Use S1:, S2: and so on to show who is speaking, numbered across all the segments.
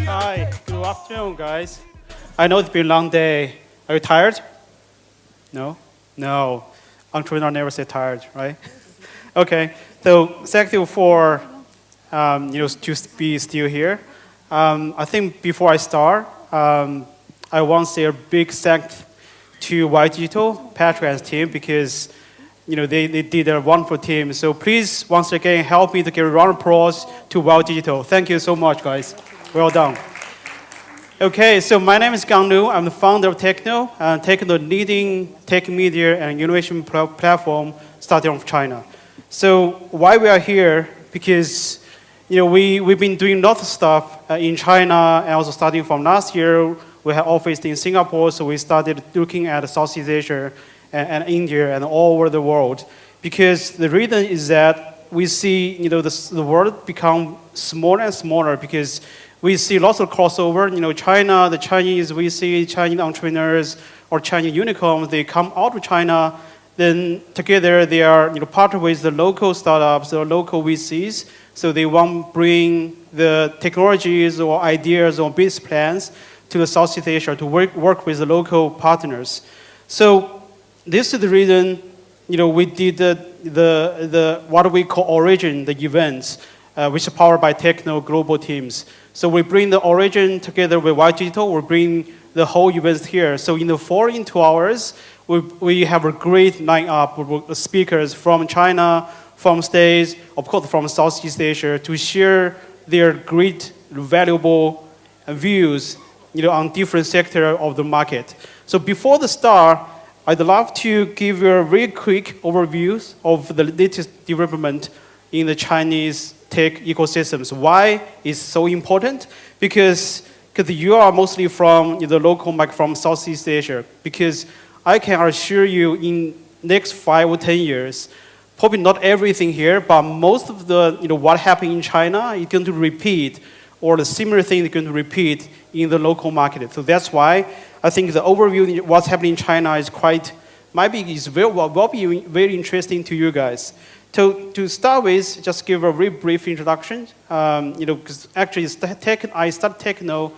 S1: Hi, good afternoon, guys. I know it's been a long day. Are you tired? No? No. Entrepreneur never say tired, right? Okay. So thank you for to be still here. I think before I start, I want to say a big thanks to Y Digital, Patrick and his team, because they did a wonderful team. So please, once again, help me to give a round of applause to Y Digital. Thank you so much, guys. Well done. Okay, so my name is Gang Liu. I'm the founder of TechNode, TechNode leading tech media and innovation platform starting from China. So why we are here? Because we've been doing lots of stuff in China, and also starting from last year, we have office in Singapore, so we started looking at Southeast Asia and India and all over the world. Because the reason is that we see the world become smaller and smaller because we see lots of crossover. China, the Chinese, we see Chinese entrepreneurs or Chinese unicorns, they come out of China, then together they are partner with the local startups or local VCs. So they want to bring the technologies or ideas or business plans to the Southeast Asia to work with the local partners. So this is the reason we did the what we call Origin, the events, which are powered by TechNode global teams. So we bring the Origin together with Y Digital. We bring the whole events here. So in the following 2 hours, we have a great lineup of speakers from China, from States, of course from Southeast Asia, to share their great, valuable views on different sectors of the market. So before the start, I'd love to give you a very quick overview of the latest development in the Chinese tech ecosystems. Why is so important? Because you are mostly from the local market from Southeast Asia. Because I can assure you in next 5 or 10 years, probably not everything here, but most of the what happened in China is going to repeat, or the similar thing is going to repeat in the local market. So that's why I think the overview of what's happening in China is will be very interesting to you guys. So to start with, just give a very brief introduction. Because actually I started TechNode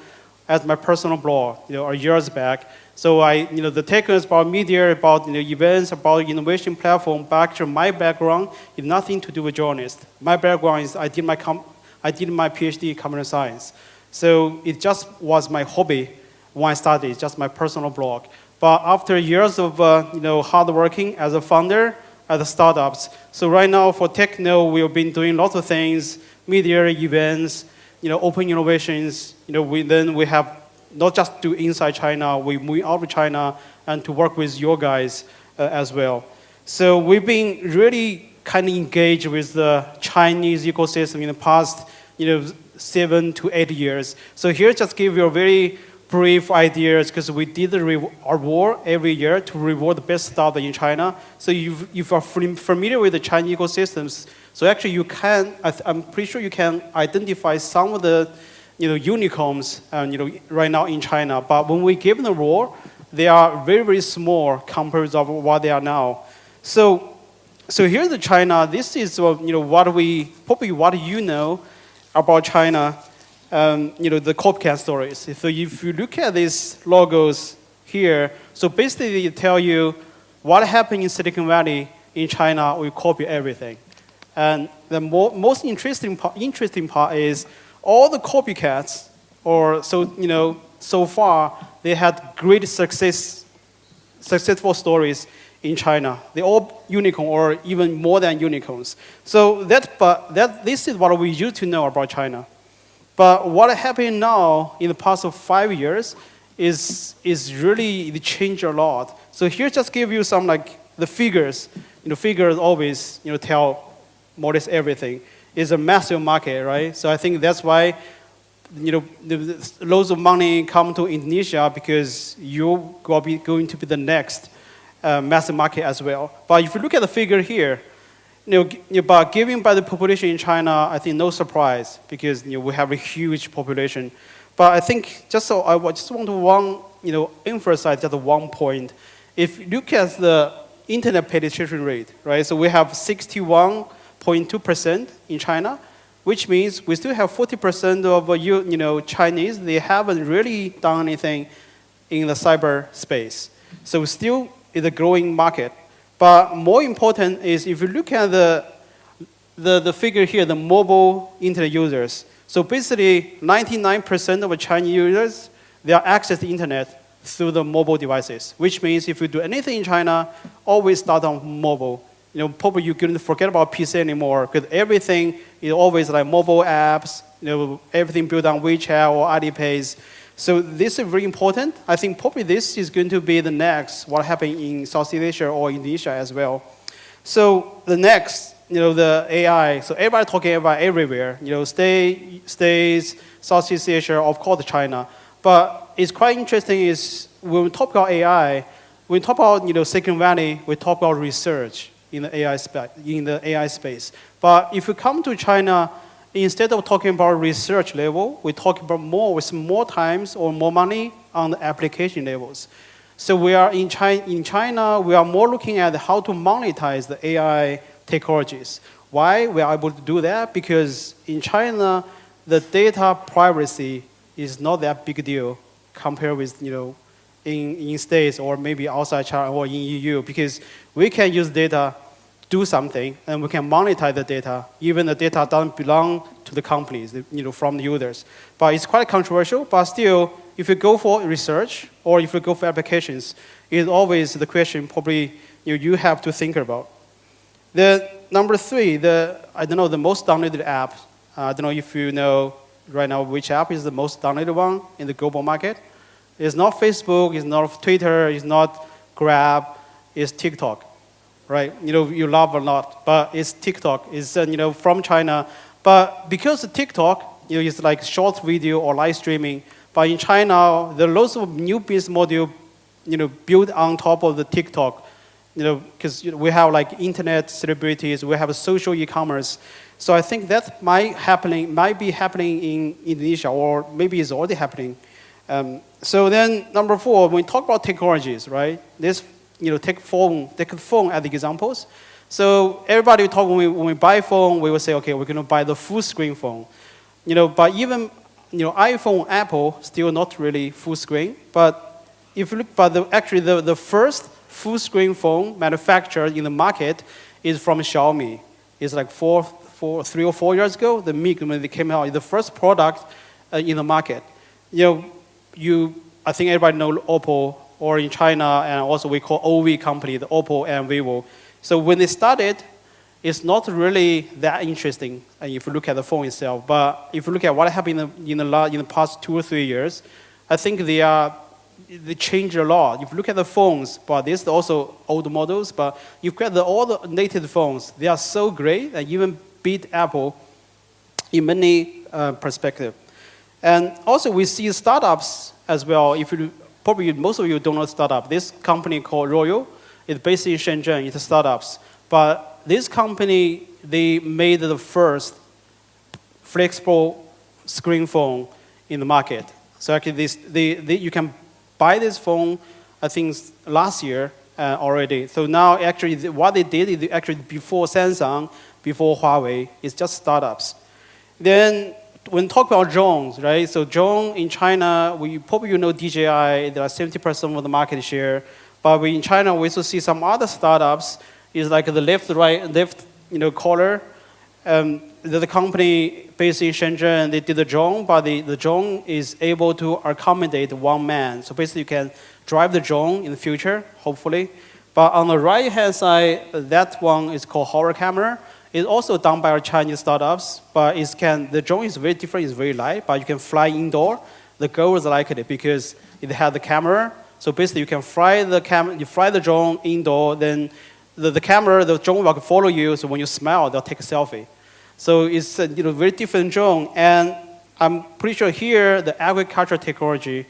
S1: as my personal blog, years back. So the TechNode is about media, about events, about innovation platform. But actually my background is nothing to do with journalist. My background is I did my PhD in computer science. So it just was my hobby when I started. It's just my personal blog. But after years of hard working as a founder at the startups, so right now for TechNode we've been doing lots of things, media events, open innovations. We have not just do inside China, we move out of China and to work with your guys as well. So we've been really kind of engaged with the Chinese ecosystem in the past 7 to 8 years. So here just give you a very brief ideas, because we did a reward every year to reward the best startup in China. So if you are familiar with the Chinese ecosystems, so actually I'm pretty sure you can identify some of the unicorns right now in China. But when we give them the reward, they are very, very small compared to what they are now. So here's the China. This is what you know about China. The Copycat stories. So if you look at these logos here, so basically they tell you what happened in Silicon Valley in China. We copy everything, and the most interesting part is all the copycats, so far they had great successful stories in China. They're all unicorn or even more than unicorns. So this is what we used to know about China. But what happened now in the past of 5 years is really it changed a lot. So here just give you some the figures. Figures always tell more or less everything. It's a massive market, right? So I think that's why loads of money come to Indonesia, because you're going to be the next massive market as well. But if you look at the figure here, but given by the population in China, I think no surprise, because we have a huge population. But I think I just want to emphasize just one point. If you look at the internet penetration rate, right? So we have 61.2% in China, which means we still have 40% of Chinese. They haven't really done anything in the cyberspace. So still is a growing market. But more important is if you look at the figure here, the mobile internet users. So basically, 99% of Chinese users, they are access the internet through the mobile devices, which means if you do anything in China, always start on mobile. Probably you couldn't forget about PC anymore because everything is always like mobile apps, everything built on WeChat or Alipay. So this is very important. I think probably this is going to be the next what happened in Southeast Asia or Indonesia as well. So the next, the AI. So everybody talking about everywhere. States, Southeast Asia, of course China. But it's quite interesting is when we talk about AI, when we talk about Silicon Valley, we talk about research in the AI space. But if you come to China, instead of talking about research level, we talk about with more times or more money on the application levels. So we are in China, we are more looking at how to monetize the AI technologies. Why we are able to do that? Because in China, the data privacy is not that big deal compared with in States or maybe outside China or in EU, because we can use data do something, and we can monetize the data. Even the data doesn't belong to the companies, from the users. But it's quite controversial, but still, if you go for research or if you go for applications, it's always the question probably you have to think about. The number 3, the most downloaded app. I don't know if you know right now which app is the most downloaded one in the global market. It's not Facebook, it's not Twitter, it's not Grab, it's TikTok. Right, you love or not, but it's TikTok. It's from China, but because of TikTok, it's like short video or live streaming. But in China, there are lots of new business model, built on top of the TikTok. Because we have like internet celebrities, we have social e-commerce. So I think that might be happening in Indonesia, or maybe it's already happening. So then number 4, when we talk about technologies, right? Take phone as examples. So everybody talk when we buy phone, we will say, okay, we're going to buy the full screen phone. But even iPhone, Apple still not really full screen. But if you look, actually the first full screen phone manufactured in the market is from Xiaomi. It's like 3 or 4 years ago. The Mi, when they came out, the first product in the market. I think everybody knows Oppo. Or in China, and also we call OV company, the Oppo and Vivo. So when they started, it's not really that interesting if you look at the phone itself. But if you look at what happened in the past 2 or 3 years, I think they changed a lot. If you look at the phones, but these are also old models, but you've got all the native phones. They are so great and even beat Apple in many perspectives. And also we see startups as well. Probably most of you don't know startup. This company called Royal is based in Shenzhen. It's startups. But this company, they made the first flexible screen phone in the market. So actually, you can buy this phone, I think, last year already. So now, actually, what they did is actually before Samsung, before Huawei, it's just startups. Then when talk about drones, right? So drone in China, we probably know DJI. There are 70% of the market share. But in China, we also see some other startups. It's like the left color. The company based in Shenzhen, they did the drone, but the drone is able to accommodate one man. So basically, you can drive the drone in the future, hopefully. But on the right-hand side, that one is called hover camera. It's also done by our Chinese startups, but the drone is very different. It's very light, but you can fly indoor. The girls like it because it has the camera. So basically, you can fly the drone indoor. Then the drone will follow you. So when you smile, they'll take a selfie. So it's a very different drone. And I'm pretty sure here the agriculture technology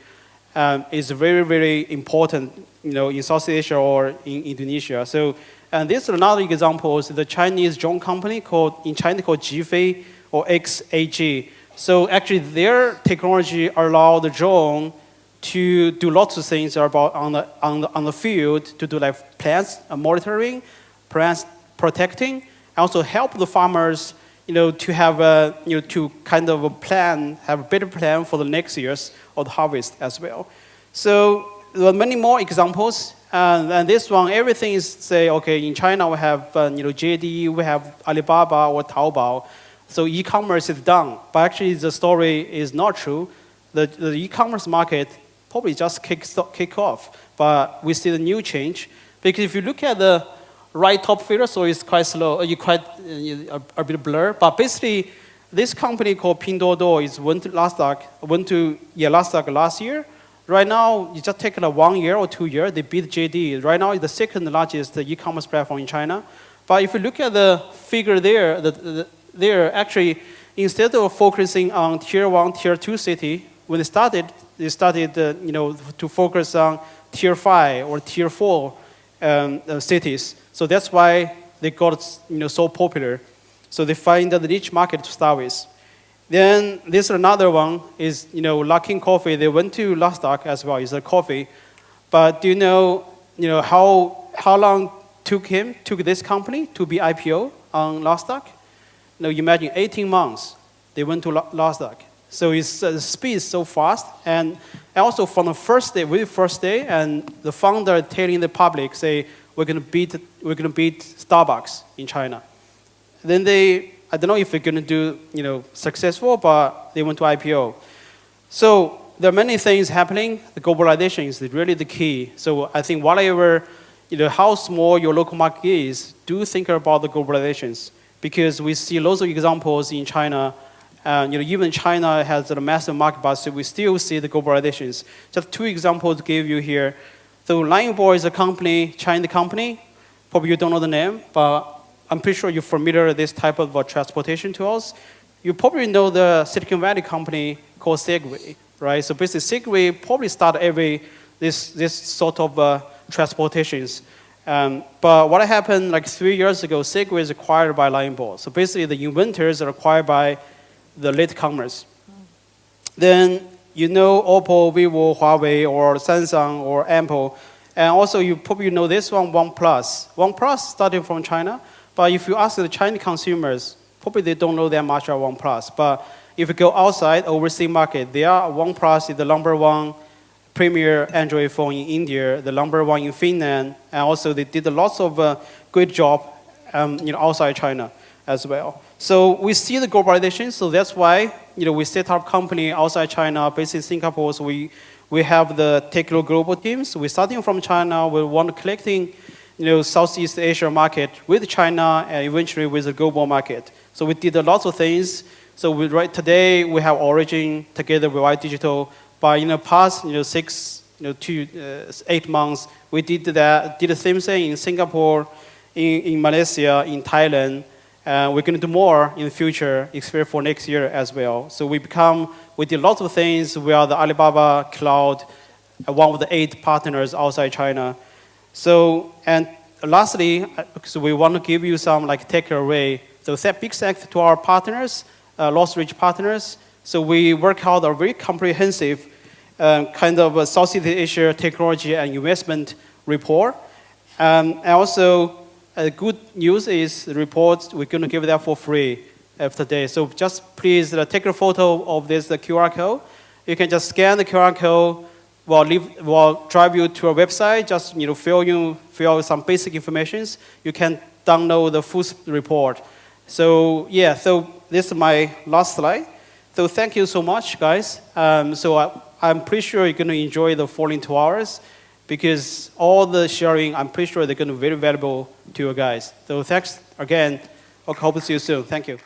S1: is very, very important. In South Asia or in Indonesia. So. And this is another example. The Chinese drone company called Jifei or XAG. So actually, their technology allows the drone to do lots of things about on the field to do like plants monitoring, plants protecting, and also help the farmers to have to kind of have a better plan for the next years of the harvest as well. So there are many more examples, and this one, everything is say, okay, in China we have JD, we have Alibaba or Taobao, so e-commerce is done. But actually, the story is not true. The e-commerce market probably just kick off, but we see the new change because if you look at the right top figure, so it's quite slow, a bit blurred. But basically, this company called Pinduoduo went to Nasdaq last year. Right now, it just taken 1 year or 2 years, they beat JD. Right now, it's the second largest e-commerce platform in China. But if you look at the figure there, actually, instead of focusing on tier 1, tier 2 city, when they started to focus on tier 5 or tier 4 cities. So that's why they got so popular. So they find the niche market to start with. Then this another one is Luckin Coffee. They went to Nasdaq as well. It's a coffee, but do you know how long took this company to be IPO on Nasdaq? Now imagine 18 months. They went to Nasdaq. So it's the speed is so fast, and also from the very first day, and the founder telling the public, say we're gonna beat Starbucks in China. Then I don't know if they're gonna do successful, but they went to IPO. So there are many things happening. The globalization is really the key. So I think whatever how small your local market is, do think about the globalizations because we see lots of examples in China. Even China has a massive market, but so we still see the globalizations. Just 2 examples to give you here. So Lineball is a company, China company. Probably you don't know the name, but I'm pretty sure you're familiar with this type of transportation tools. You probably know the Silicon Valley company called Segway, right? So basically, Segway probably started this sort of transportations. But what happened like 3 years ago, Segway is acquired by Lineball. So basically, the inventors are acquired by the latecomers. Then Oppo, Vivo, Huawei, or Samsung, or Apple. And also you probably know this one, OnePlus. OnePlus started from China, but if you ask the Chinese consumers, probably they don't know that much about OnePlus. But if you go outside, overseas market, OnePlus is the #1 premier Android phone in India, the #1 in Finland, and also they did lots of good job outside China as well. So we see the globalization, so that's why we set up company outside China, based in Singapore. So we have the TechNode global teams. We're starting from China. We want to collecting Southeast Asia market with China and eventually with the global market. So we did a lot of things. So today we have Origin together with White Digital. But in the past 6 to 8 months, we did the same thing in Singapore, in Malaysia, in Thailand. We're going to do more in the future, expect for next year as well. So we did lots of things. We are the Alibaba Cloud, one of the 8 partners outside China. So, and lastly, so we want to give you some takeaway. So big thanks to our partners, loss-rich partners. So we work out a very comprehensive kind of a Southeast Asia technology and investment report. And also, good news is the reports, we're going to give that for free after today. So just please take a photo of this QR code. You can just scan the QR code, will drive you to a website, just fill some basic information. You can download the full report. So yeah, so this is my last slide. So thank you so much, guys. I'm pretty sure you're going to enjoy the following 2 hours because all the sharing, I'm pretty sure they're going to be very valuable to you guys. So thanks again. I hope to see you soon. Thank you.